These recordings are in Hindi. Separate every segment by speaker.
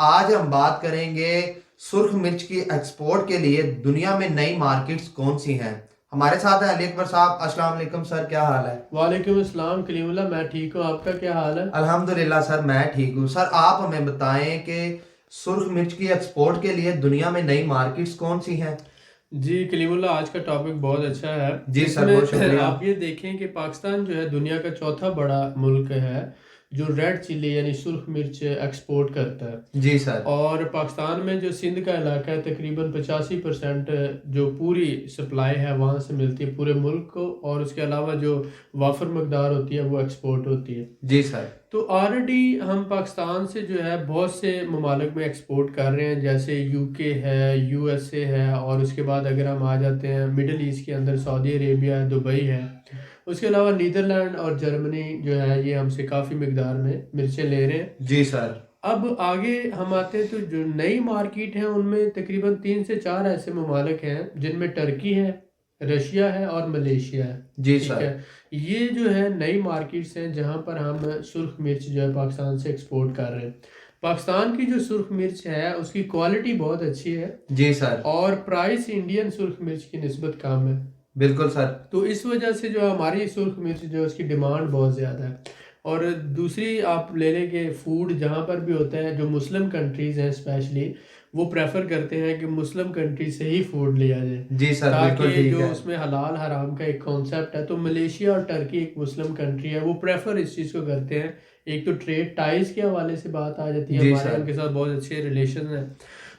Speaker 1: आज हम बात करेंगे सुर्ख मिर्च की एक्सपोर्ट के लिए दुनिया में नई मार्केट्स कौन सी हैं। हमारे साथ है अली अकबर साहब। अस्सलाम वालेकुम सर, क्या हाल है?
Speaker 2: वालेकुम अस्सलाम कलीमुल्लाह। मैं ठीक हूँ, आपका क्या हाल है?
Speaker 1: अल्हम्दुलिल्लाह सर, मैं ठीक हूँ। सर आप हमें बताएं कि सुर्ख मिर्च की एक्सपोर्ट के लिए दुनिया में नई मार्केट्स कौन सी हैं।
Speaker 2: जी कलीमुल्लाह, आज का टॉपिक बहुत अच्छा है।
Speaker 1: जी सर, बहुत
Speaker 2: इसमें
Speaker 1: शुक्रिया।
Speaker 2: आप ये देखें कि पाकिस्तान जो है दुनिया का चौथा बड़ा मुल्क है जो रेड चिली यानी सुर्ख मिर्च एक्सपोर्ट करता है।
Speaker 1: जी सर।
Speaker 2: और पाकिस्तान में जो सिंध का इलाका है तकरीबन 85% जो पूरी सप्लाई है वहाँ से मिलती है पूरे मुल्क को, और उसके अलावा जो वाफर मकदार होती है वो एक्सपोर्ट होती है।
Speaker 1: जी सर।
Speaker 2: तो ऑलरेडी हम पाकिस्तान से जो है बहुत से ममालिक में एक्सपोर्ट कर रहे हैं, जैसे यूके है, यूएसए है, और उसके बाद अगर हम आ जाते हैं मिडल ईस्ट के अंदर सऊदी अरेबिया है, दुबई है। उसके अलावा नीदरलैंड और जर्मनी जो है ये हमसे काफ़ी मकदार में मिर्चें ले रहे हैं।
Speaker 1: जी सर।
Speaker 2: अब आगे हम आते हैं तो जो नई मार्केट है उनमें तकरीबन 3 से 4 ऐसे ममालिक हैं जिनमें टर्की है, रशिया है और मलेशिया है।
Speaker 1: जी
Speaker 2: ठीक
Speaker 1: सर।
Speaker 2: है, ये जो है नई मार्केट्स हैं जहां पर हम सुर्ख मिर्च जो है पाकिस्तान से एक्सपोर्ट कर रहे हैं। पाकिस्तान की जो सुर्ख मिर्च है उसकी क्वालिटी बहुत अच्छी है
Speaker 1: जी सर।
Speaker 2: और प्राइस इंडियन सुर्ख मिर्च की निस्बत कम है।
Speaker 1: बिल्कुल सर।
Speaker 2: तो इस वजह से जो हमारी सुर्ख मिर्च जो है उसकी डिमांड बहुत ज़्यादा है। और दूसरी आप ले लें कि फूड जहाँ पर भी होता है, जो मुस्लिम कंट्रीज़ हैं स्पेशली वो प्रेफर करते हैं कि मुस्लिम कंट्री से ही फूड लिया जाए,
Speaker 1: जी सर, बिल्कुल
Speaker 2: ताकि
Speaker 1: ठीक
Speaker 2: जो
Speaker 1: है।
Speaker 2: उसमें हलाल हराम का एक कॉन्सेप्ट है। तो मलेशिया और टर्की एक मुस्लिम कंट्री है, वो प्रेफर इस चीज़ को करते हैं। एक तो ट्रेड टाइज के हवाले से बात आ जाती है,
Speaker 1: जी
Speaker 2: हमारे
Speaker 1: सर।
Speaker 2: उनके साथ बहुत अच्छे रिलेशन हैं।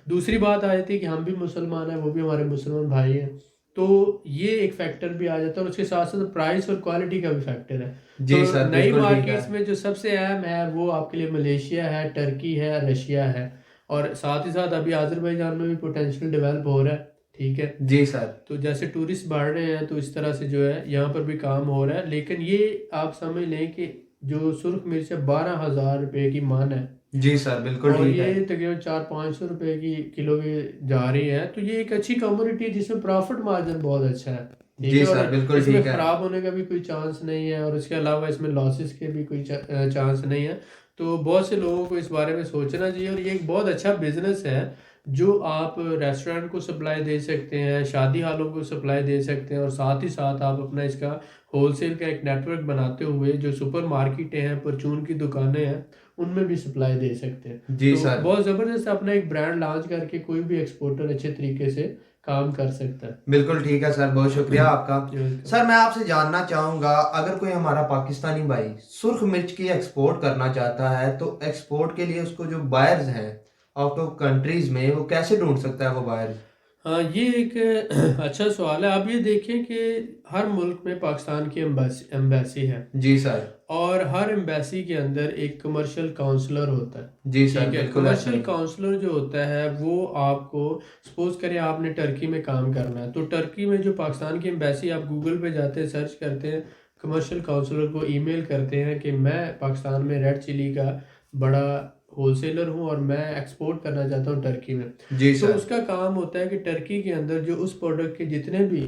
Speaker 2: दूसरी बात आ जाती है कि हम भी मुसलमान हैं, वो भी हमारे मुसलमान भाई हैं। तो ये एक फैक्टर भी आ जाता है, और उसके साथ साथ प्राइस और क्वालिटी का भी फैक्टर है।
Speaker 1: जी
Speaker 2: तो
Speaker 1: सर,
Speaker 2: नई
Speaker 1: बिल्कुल ठीक है।
Speaker 2: मार्केट्स में जो सबसे अहम है वो आपके लिए मलेशिया है, टर्की है, रशिया है, और साथ ही साथ अभी अजरबैजान में भी पोटेंशियल डेवलप हो रहा है। ठीक है,
Speaker 1: जी सर।
Speaker 2: तो जैसे टूरिस्ट बढ़ रहे हैं तो इस तरह से जो है यहाँ पर भी काम हो रहा है। लेकिन ये आप समझ लें कि जो सुर्ख मिर्च है 12,000 रुपये की मन है,
Speaker 1: जी सर, बिल्कुल
Speaker 2: और
Speaker 1: ठीक है।
Speaker 2: ये तकरीबन 400-500 रुपये की किलो की जा रही है। तो ये एक अच्छी कम्युनिटी है जिसमें प्रॉफिट मार्जिन बहुत अच्छा है। ठीक
Speaker 1: जी
Speaker 2: है, और
Speaker 1: सर, बिल्कुल
Speaker 2: इसमें
Speaker 1: ठीक है।
Speaker 2: ख़राब होने का भी कोई चांस नहीं है, और इसके अलावा इसमें लॉसेस के भी कोई चांस नहीं है। तो बहुत से लोगों को इस बारे में सोचना चाहिए, और ये एक बहुत अच्छा बिजनेस है जो आप रेस्टोरेंट को सप्लाई दे सकते हैं, शादी हालों को सप्लाई दे सकते हैं, और साथ ही साथ आप अपना इसका होलसेल का एक नेटवर्क बनाते हुए जो सुपर मार्केटें हैं, परचून की दुकानें हैं, उनमें भी सप्लाई दे सकते हैं।
Speaker 1: जी
Speaker 2: तो
Speaker 1: सर,
Speaker 2: बहुत ज़बरदस्त अपना एक ब्रांड लॉन्च करके कोई भी एक्सपोर्टर अच्छे तरीके से काम कर सकता है।
Speaker 1: बिल्कुल ठीक है सर, बहुत शुक्रिया आपका।
Speaker 2: वेलकम।
Speaker 1: सर मैं आपसे जानना चाहूँगा, अगर कोई हमारा पाकिस्तानी भाई सुर्ख मिर्च की एक्सपोर्ट करना चाहता है तो एक्सपोर्ट के लिए उसको जो बायर्स हैं आउट ऑफ कंट्रीज में, वो कैसे ढूंढ सकता है वो बायर्स?
Speaker 2: हाँ, ये एक अच्छा सवाल है। आप ये देखें कि हर मुल्क में पाकिस्तान की एम्बेसी है,
Speaker 1: जी सर।
Speaker 2: और हर एम्बेसी के अंदर एक कमर्शियल काउंसलर होता है।
Speaker 1: जी सर,
Speaker 2: ठीक है,
Speaker 1: बिल्कुल ऐसा
Speaker 2: कमर्शियल
Speaker 1: ही।
Speaker 2: काउंसलर जो होता है वो आपको, सपोज करें आपने टर्की में काम करना है, तो टर्की में जो पाकिस्तान की एम्बेसी, आप गूगल पे जाते हैं, सर्च करते हैं, कमर्शियल काउंसलर को ईमेल करते हैं कि मैं पाकिस्तान में रेड चिली का बड़ा होलसेलर हूँ और मैं एक्सपोर्ट करना चाहता हूँ टर्की में।
Speaker 1: जी
Speaker 2: तो
Speaker 1: सर।
Speaker 2: उसका काम होता है कि टर्की के अंदर जो उस प्रोडक्ट के जितने भी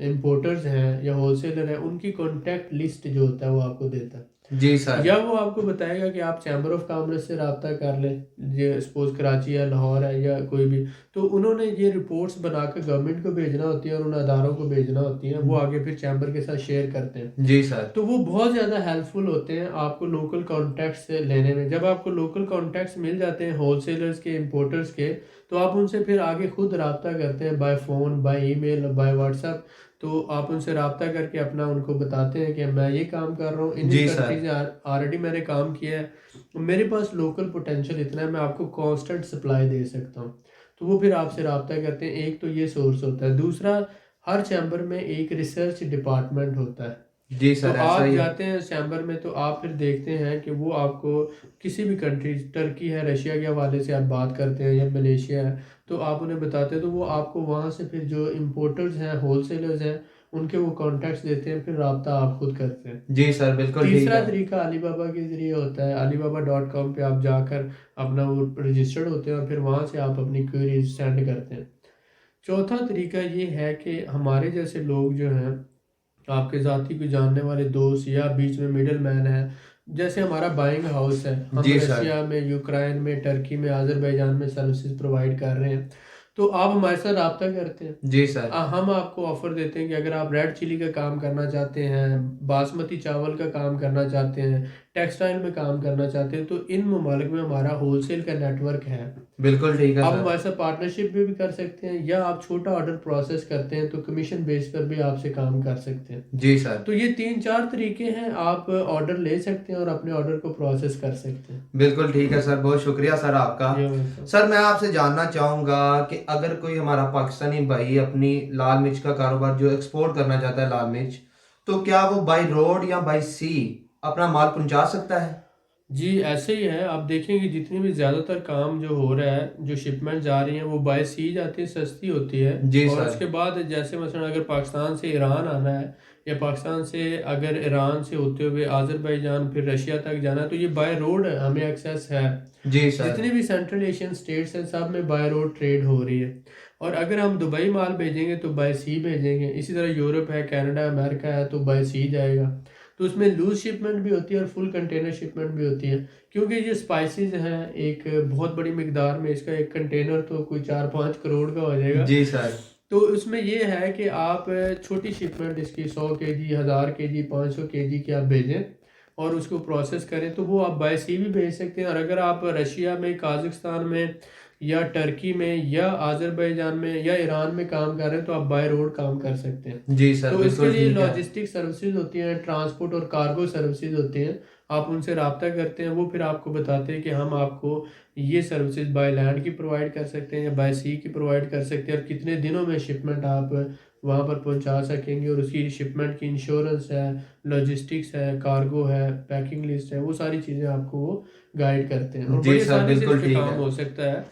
Speaker 2: इम्पोर्टर्स हैं या होलसेलर हैं उनकी कॉन्टैक्ट लिस्ट जो होता है वो आपको देता है,
Speaker 1: जी सर।
Speaker 2: या वो आपको बताएगा कि आप चैम्बर ऑफ कॉमर्स से रब्ता कर लें, ये सपोज कराची या लाहौर है या कोई भी। तो उन्होंने ये रिपोर्ट्स बनाकर गवर्नमेंट को भेजना होती है और उन अदारों को भेजना होती है, वो आगे फिर चैम्बर के साथ शेयर करते हैं।
Speaker 1: जी सर।
Speaker 2: तो वो बहुत ज़्यादा हेल्पफुल होते हैं आपको लोकल कॉन्टैक्ट्स से लेने में। जब आपको लोकल कॉन्टैक्ट्स मिल जाते हैं होलसेलर्स के, इंपोर्टर्स के, तो आप उनसे फिर आगे खुद रब्ता करते हैं, by phone, by email, by WhatsApp. तो आप उनसे रब्ता करके अपना उनको बताते हैं कि मैं ये काम कर रहा हूँ इन इन
Speaker 1: जी सर।
Speaker 2: कंट्रीज में, ऑलरेडी मैंने काम किया है, मेरे पास लोकल पोटेंशियल इतना है, मैं आपको कांस्टेंट सप्लाई दे सकता हूँ। तो वो फिर आपसे रब्ता करते हैं। एक तो ये सोर्स होता है। दूसरा, हर चैम्बर में एक रिसर्च डिपार्टमेंट होता है।
Speaker 1: जी
Speaker 2: तो
Speaker 1: सर, ऐसा
Speaker 2: आप
Speaker 1: ही है।
Speaker 2: जाते हैं चैम्बर में, तो आप फिर देखते हैं कि वो आपको किसी भी कंट्री, टर्की है, रशिया के हवाले से आप बात करते हैं, या मलेशिया है, तो आप उन्हें बताते हैं, तो वो आपको वहाँ से फिर जो इम्पोर्टर्स हैं, होलसेलर्स हैं, उनके वो कॉन्टैक्ट्स देते हैं, फिर रब्ता आप खुद करते हैं।
Speaker 1: जी सर, बिल्कुल ठीक
Speaker 2: तीसरा
Speaker 1: है।
Speaker 2: तरीका अलीबाबा के ज़रिए होता है। alibaba.com पे आप जाकर अपना वो रजिस्टर्ड होते हैं, और फिर वहाँ से आप अपनी क्वेरीज सेंड करते हैं। चौथा तरीका ये है कि हमारे जैसे लोग जो हैं, आपके ज़ाती कोई जानने वाले दोस्त या बीच में मिडल मैन है, जैसे हमारा बाइंग हाउस है, हम
Speaker 1: जी सर।
Speaker 2: रशिया में, यूक्रेन में, टर्की में, अज़रबैजान में सर्विसेज प्रोवाइड कर रहे हैं। तो आप हमारे साथ राब्ता करते हैं।
Speaker 1: जी सर।
Speaker 2: हम आपको ऑफ़र देते हैं कि अगर आप रेड चिली का काम करना चाहते हैं, बासमती चावल का काम करना चाहते हैं, टेक्सटाइल में काम करना चाहते हैं, तो इन ममालिक में हमारा होलसेल का नेटवर्क है।
Speaker 1: बिल्कुल ठीक है
Speaker 2: आप
Speaker 1: सर।
Speaker 2: हमारे साथ पार्टनरशिप भी कर सकते हैं, या आप छोटा ऑर्डर प्रोसेस करते हैं तो कमीशन बेस पर भी आपसे काम कर सकते हैं।
Speaker 1: जी सर।
Speaker 2: तो ये 3-4 तरीके हैं, आप ऑर्डर ले सकते हैं और अपने ऑर्डर को प्रोसेस कर सकते हैं।
Speaker 1: बिल्कुल ठीक है सर, बहुत शुक्रिया सर आपका।
Speaker 2: जी वेलकम।
Speaker 1: सर मैं आपसे जानना चाहूँगा कि अगर कोई हमारा पाकिस्तानी भाई अपनी लाल मिर्च का कारोबार जो एक्सपोर्ट करना चाहता है लाल मिर्च, तो क्या वो बाई रोड या बाई सी अपना माल पहुँचा सकता है?
Speaker 2: जी, ऐसे ही है। आप देखेंगे जितनी भी ज़्यादातर काम जो हो रहा है, जो शिपमेंट जा रही हैं वो बाय सी जाती है, सस्ती होती है।
Speaker 1: जी
Speaker 2: और
Speaker 1: सर।
Speaker 2: उसके बाद जैसे मसलन अगर पाकिस्तान से ईरान आना है, या पाकिस्तान से अगर ईरान से होते हुए अज़रबैजान फिर रशिया तक जाना है, तो ये बाय रोड हमें एक्सेस है।
Speaker 1: जी सर।
Speaker 2: जितने भी सेंट्रल एशियन स्टेट्स हैं सब में बाय रोड ट्रेड हो रही है। और अगर हम दुबई माल भेजेंगे तो बाय सी भेजेंगे। इसी तरह यूरोप है, कनाडा, अमेरिका है, तो बाय सी जाएगा। तो उसमें लूज शिपमेंट भी होती है और फुल कंटेनर शिपमेंट भी होती है। क्योंकि ये स्पाइसेस हैं, एक बहुत बड़ी मिकदार में, इसका एक कंटेनर तो कोई 4-5 करोड़ का हो जाएगा।
Speaker 1: जी सर।
Speaker 2: तो उसमें ये है कि आप छोटी शिपमेंट इसकी 100 केजी, 1000 केजी, 500 केजी की आप भेजें और उसको प्रोसेस करें, तो वो आप बाय सी भी भेज सकते हैं। और अगर आप रशिया में, काज़ाकिस्तान में, या टर्की में, या अज़रबैजान में, या ईरान में काम कर रहे हैं, तो आप बाय रोड काम कर सकते हैं।
Speaker 1: जी सर,
Speaker 2: तो इसके
Speaker 1: बिल्कुल
Speaker 2: लिए
Speaker 1: ठीक है।
Speaker 2: लॉजिस्टिक सर्विसेज होती हैं, ट्रांसपोर्ट और कार्गो सर्विसेज होती हैं। आप उनसे रब्ता करते हैं, वो फिर आपको बताते हैं कि हम आपको ये सर्विसेज बाय लैंड की प्रोवाइड कर सकते हैं या बाय सी की प्रोवाइड कर सकते हैं, और कितने दिनों में शिपमेंट आप वहाँ पर पहुँचा सकेंगे, और उसकी शिपमेंट की इंश्योरेंस है, लॉजिस्टिक्स है, कार्गो है, पैकिंग लिस्ट है, वो सारी चीज़ें आपको वो गाइड करते हैं। और
Speaker 1: जी
Speaker 2: बड़ी
Speaker 1: सर,
Speaker 2: आसानी से इस
Speaker 1: बिल्कुल
Speaker 2: पे
Speaker 1: ठीक
Speaker 2: काम
Speaker 1: है।
Speaker 2: हो सकता है।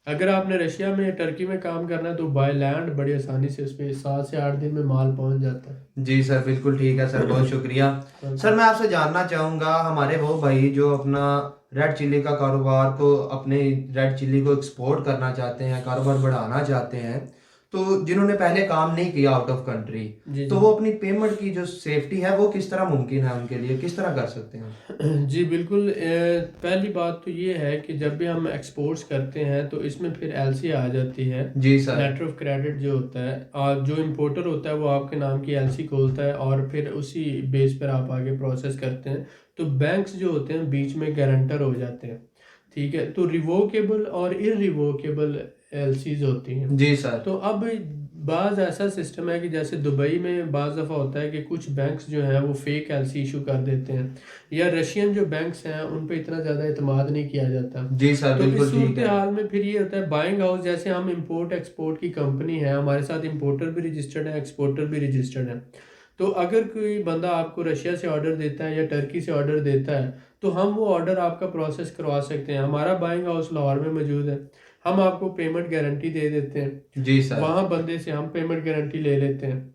Speaker 2: अगर आपने रशिया में या टर्की में काम करना है तो बाय लैंड बड़ी आसानी से उस पे 7 से 8 दिन में माल पहुँच जाता है।
Speaker 1: जी सर, बिल्कुल ठीक है सर, बहुत शुक्रिया। सर मैं आपसे जानना चाहूँगा, हमारे वो भाई जो अपना रेड चिल्ली का कारोबार को, अपने रेड चिल्ली को एक्सपोर्ट करना चाहते हैं, कारोबार बढ़ाना चाहते हैं, तो जिन्होंने पहले काम नहीं किया आउट ऑफ कंट्री,
Speaker 2: जी,
Speaker 1: तो
Speaker 2: जी।
Speaker 1: वो अपनी पेमेंट की जो सेफ्टी है वो किस तरह मुमकिन है उनके लिए, किस तरह कर सकते हैं?
Speaker 2: जी, बिल्कुल। पहली बात तो ये है कि जब भी हम एक्सपोर्ट्स करते हैं तो इसमें फिर एलसी आ जाती है।
Speaker 1: जी सर।
Speaker 2: लेटर ऑफ क्रेडिट जो होता है, जो इंपोर्टर होता है वो आपके नाम की एलसी खोलता है और फिर उसी बेस पर आप आगे प्रोसेस करते हैं। तो बैंक्स जो होते हैं बीच में गारंटर हो जाते हैं, ठीक है? तो रिवोकेबल और इररिवोकेबल एलसीज होती हैं।
Speaker 1: जी सर।
Speaker 2: तो अब बाज़ ऐसा सिस्टम है कि जैसे दुबई में बाज़ दफ़ा होता है कि कुछ बैंक्स जो हैं वो फेक एलसी इशू कर देते हैं, या रशियन जो बैंक्स हैं उन पे इतना ज़्यादा इत्मीनान नहीं किया जाता।
Speaker 1: जी सर,
Speaker 2: तो इस
Speaker 1: बिल्कुल ठीक
Speaker 2: सूरत
Speaker 1: है।
Speaker 2: हाल में फिर ये होता है, बाइंग हाउस जैसे हम इंपोर्ट एक्सपोर्ट की कंपनी है, हमारे साथ इंपोर्टर भी रजिस्टर्ड है, एक्सपोर्टर भी रजिस्टर्ड है। तो अगर कोई बंदा आपको रशिया से ऑर्डर देता है या टर्की से ऑर्डर देता है, तो हम वो ऑर्डर आपका प्रोसेस करवा सकते हैं। हमारा बाइंग हाउस लाहौर में मौजूद है। हम आपको पेमेंट गारंटी दे देते हैं,
Speaker 1: जी सर।
Speaker 2: वहाँ बंदे से हम पेमेंट गारंटी ले लेते हैं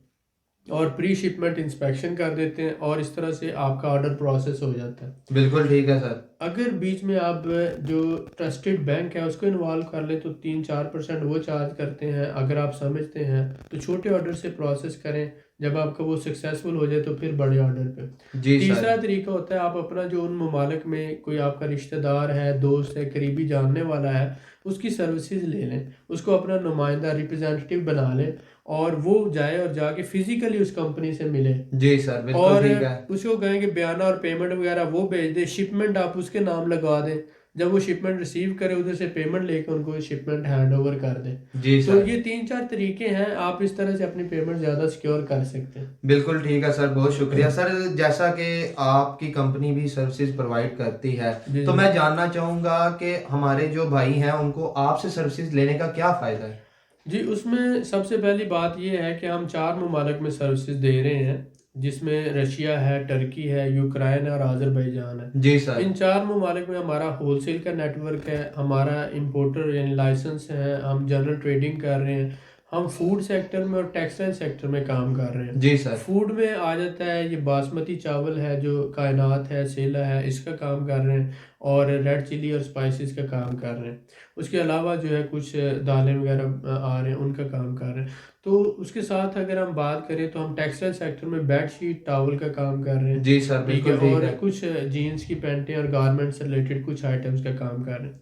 Speaker 2: और प्री शिपमेंट इंस्पेक्शन कर देते हैं, और इस तरह से आपका ऑर्डर प्रोसेस हो जाता है।
Speaker 1: बिल्कुल ठीक है सर।
Speaker 2: अगर बीच में आप जो ट्रस्टेड बैंक है उसको इन्वॉल्व कर लें तो 3-4% वो चार्ज करते हैं। अगर आप समझते हैं तो छोटे ऑर्डर से प्रोसेस करें, जब आपका वो सक्सेसफुल हो जाए तो फिर बड़े ऑर्डर पे।
Speaker 1: जी
Speaker 2: तीसरा
Speaker 1: सर।
Speaker 2: तरीका होता है, आप अपना जो उन ममालिक में कोई आपका रिश्तेदार है, दोस्त है, करीबी जानने वाला है, उसकी सर्विसेज ले लें, उसको अपना नुमाइंदा रिप्रेजेंटेटिव बना लें, और वो जाए और जाके फिजिकली उस कंपनी से मिले,
Speaker 1: जी सर, बिल्कुल
Speaker 2: और
Speaker 1: ठीक है।
Speaker 2: उसको कहें कि बयाना और पेमेंट वगैरह वो भेज दे, शिपमेंट आप उसके नाम लगवा दें। जब वो शिपमेंट रिसीव करे उधर से पेमेंट लेकर उनको शिपमेंट हैंड ओवर कर दें।
Speaker 1: जी
Speaker 2: तो
Speaker 1: सर।
Speaker 2: ये 3-4 तरीके हैं, आप इस तरह से अपनी पेमेंट ज़्यादा सिक्योर कर सकते हैं।
Speaker 1: बिल्कुल ठीक है सर, बहुत शुक्रिया सर। जैसा कि आपकी कंपनी भी सर्विसेज प्रोवाइड करती है,
Speaker 2: जी,
Speaker 1: तो
Speaker 2: जी।
Speaker 1: मैं जानना चाहूँगा कि हमारे जो भाई हैं उनको आपसे सर्विसेज लेने का क्या फ़ायदा है?
Speaker 2: जी, उसमें सबसे पहली बात ये है कि हम 4 ममालिक में सर्विसेज दे रहे हैं, जिसमें रशिया है, टर्की है, यूक्रेन है और अज़रबैजान है।
Speaker 1: जी सर।
Speaker 2: इन 4 ममालिक में हमारा होलसेल का नेटवर्क है, हमारा इंपोर्टर यानी लाइसेंस है, हम जनरल ट्रेडिंग कर रहे हैं, हम फूड सेक्टर में और टेक्सटाइल सेक्टर में काम कर रहे हैं।
Speaker 1: जी सर।
Speaker 2: फूड में आ जाता है ये बासमती चावल है, जो कायनात है, सेला है, इसका काम कर रहे हैं, और रेड चिली और स्पाइसेस का काम कर रहे हैं। उसके अलावा जो है कुछ दालें वगैरह आ रहे हैं, उनका काम कर रहे हैं। तो उसके साथ अगर हम बात करें तो हम टेक्सटाइल सेक्टर में बेड शीट टावल का काम कर रहे हैं।
Speaker 1: जी सर,
Speaker 2: ठीक है,
Speaker 1: बिल्कुल ठीक
Speaker 2: और
Speaker 1: है।
Speaker 2: कुछ जीन्स की पैंटें और गारमेंट से रिलेटेड कुछ आइटम्स का काम कर रहे हैं।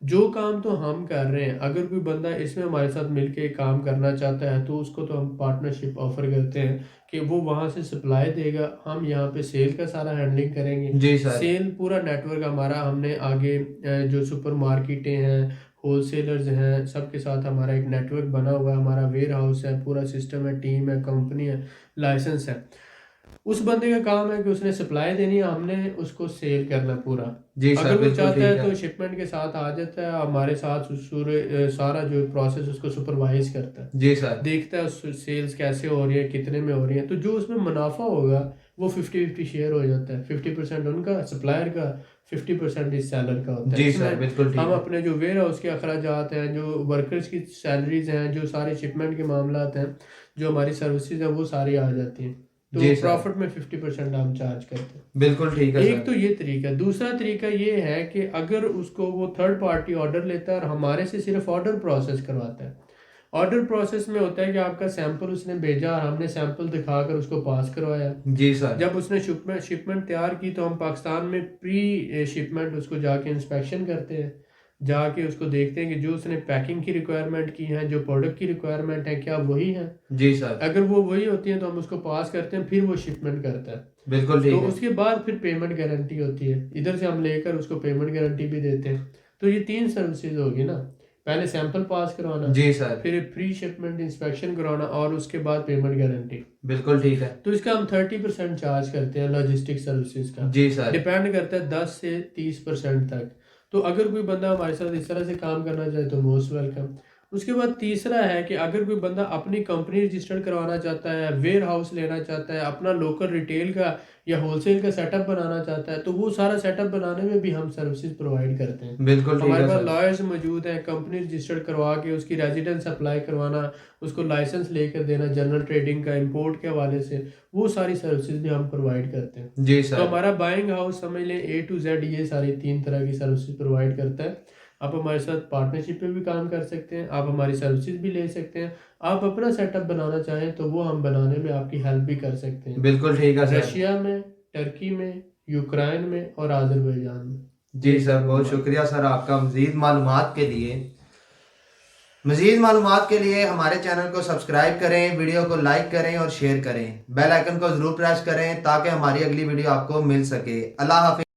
Speaker 2: जो काम तो हम कर रहे हैं, अगर कोई बंदा इसमें हमारे साथ मिलके काम करना चाहता है तो उसको तो हम पार्टनरशिप ऑफर करते हैं कि वो वहाँ से सप्लाई देगा, हम यहाँ पे सेल का सारा हैंडलिंग करेंगे।
Speaker 1: जी सर।
Speaker 2: सेल पूरा नेटवर्क हमारा, हमने आगे जो सुपर मार्केटें हैं, होलसेलर्स हैं, सबके साथ हमारा एक नेटवर्क बना हुआ है, हमारा वेयर हाउस है, पूरा सिस्टम है, टीम है, कंपनी है, लाइसेंस है। उस बंदे का काम है कि उसने सप्लाई देनी है, हमने उसको सेल करना पूरा।
Speaker 1: जी सर,
Speaker 2: अगर वो
Speaker 1: बिल्कुल
Speaker 2: चाहता
Speaker 1: ठीक
Speaker 2: है
Speaker 1: है।
Speaker 2: तो शिपमेंट के साथ आ जाता है हमारे साथ, सारा जो प्रोसेस उसको सुपरवाइज करता है,
Speaker 1: जी सर।
Speaker 2: देखता है उस सेल्स कैसे हो रही है, कितने में हो रही है। तो जो उसमें मुनाफा होगा वो 50-50 शेयर हो जाता है, 50% उनका सप्लायर का, 50% इस सेलर का होता है।
Speaker 1: जी सर,
Speaker 2: इसमें
Speaker 1: बिल्कुल ठीक
Speaker 2: हम
Speaker 1: है।
Speaker 2: अपने जो वेयर हाउस के अखराजात हैं, जो वर्कर्स की सैलरीज हैं, जो सारे शिपमेंट के मामलात हैं, जो हमारी सर्विसेज हैं, वो सारी आ जाती हैं। तो
Speaker 1: जी सर,
Speaker 2: प्रॉफिट में 50% हम चार्ज करते हैं।
Speaker 1: बिल्कुल ठीक है
Speaker 2: एक
Speaker 1: सर।
Speaker 2: तो ये तरीका है। दूसरा तरीका ये है कि अगर उसको वो थर्ड पार्टी ऑर्डर लेता है और हमारे से सिर्फ ऑर्डर प्रोसेस करवाता है। ऑर्डर प्रोसेस में होता है कि आपका सैंपल उसने भेजा और हमने सैंपल दिखाकर उसको पास करवाया।
Speaker 1: जी सर।
Speaker 2: जब उसने शिपमेंट शिपमेंट तैयार की तो हम पाकिस्तान में प्री शिपमेंट उसको जाके इंस्पेक्शन करते हैं, जाके उसको देखते हैं कि जो उसने पैकिंग की रिक्वायरमेंट की है, जो प्रोडक्ट की रिक्वायरमेंट है, क्या वही है।
Speaker 1: जी सर,
Speaker 2: अगर वो वही होती है तो हम उसको पास करते हैं, फिर वो शिपमेंट करता है।
Speaker 1: बिल्कुल
Speaker 2: तो
Speaker 1: ठीक है।
Speaker 2: उसके बाद फिर पेमेंट गारंटी होती है, इधर से हम लेकर उसको पेमेंट गारंटी भी देते हैं। तो ये 3 सर्विसेज होगी ना, पहले सैंपल पास करवाना,
Speaker 1: जी सर,
Speaker 2: फिर प्री शिपमेंट इंस्पेक्शन करवाना, और उसके बाद पेमेंट गारंटी।
Speaker 1: बिल्कुल ठीक है।
Speaker 2: तो इसका हम 30% चार्ज करते हैं लॉजिस्टिक सर्विसेज का।
Speaker 1: जी सर।
Speaker 2: डिपेंड करता है 10 से 30% तक। तो अगर कोई बंदा हमारे साथ इस तरह से काम करना चाहे तो मोस्ट वेलकम। उसके बाद तीसरा है कि अगर कोई बंदा अपनी कंपनी रजिस्टर्ड करवाना चाहता है, वेयर हाउस लेना चाहता है, अपना लोकल रिटेल का या होलसेल का सेटअप बनाना चाहता है, तो वो सारा सेटअप बनाने में भी हम सर्विसेज प्रोवाइड करते हैं।
Speaker 1: बिल्कुल ठीक
Speaker 2: हमारे
Speaker 1: है
Speaker 2: पास
Speaker 1: सर।
Speaker 2: लॉयर्स मौजूद हैं, कंपनी रजिस्टर्ड करवा के उसकी रेजिडेंस अप्लाई करवाना, उसको लाइसेंस लेकर देना जनरल ट्रेडिंग का, इंपोर्ट के हवाले से, वो सारी सर्विसेज भी हम प्रोवाइड करते हैं।
Speaker 1: जी
Speaker 2: तो
Speaker 1: सर,
Speaker 2: हमारा बाइंग हाउस समझ लें A to Z ये सारी 3 तरह की सर्विसेज प्रोवाइड करता है। आप हमारे साथ पार्टनरशिप पे भी काम कर सकते हैं, आप हमारी सर्विसेज भी ले सकते हैं। आप अपना सेटअप बनाना चाहें तो वो हम बनाने में आपकी हेल्प भी कर सकते हैं,
Speaker 1: बिल्कुल ठीक है सर।
Speaker 2: रशिया में, टर्की में, यूक्रेन में और आज़रबैजान में।
Speaker 1: जी
Speaker 2: ये
Speaker 1: सर,
Speaker 2: सब
Speaker 1: बहुत
Speaker 2: हमारे।
Speaker 1: शुक्रिया सर आपका मज़ीद मालूमात के लिए हमारे चैनल को सब्सक्राइब करें, वीडियो को लाइक करें और शेयर करें। बेल आइकन को ज़रूर प्रेस करें ताकि हमारी अगली वीडियो आपको मिल सके। अल्लाह हाफिज़।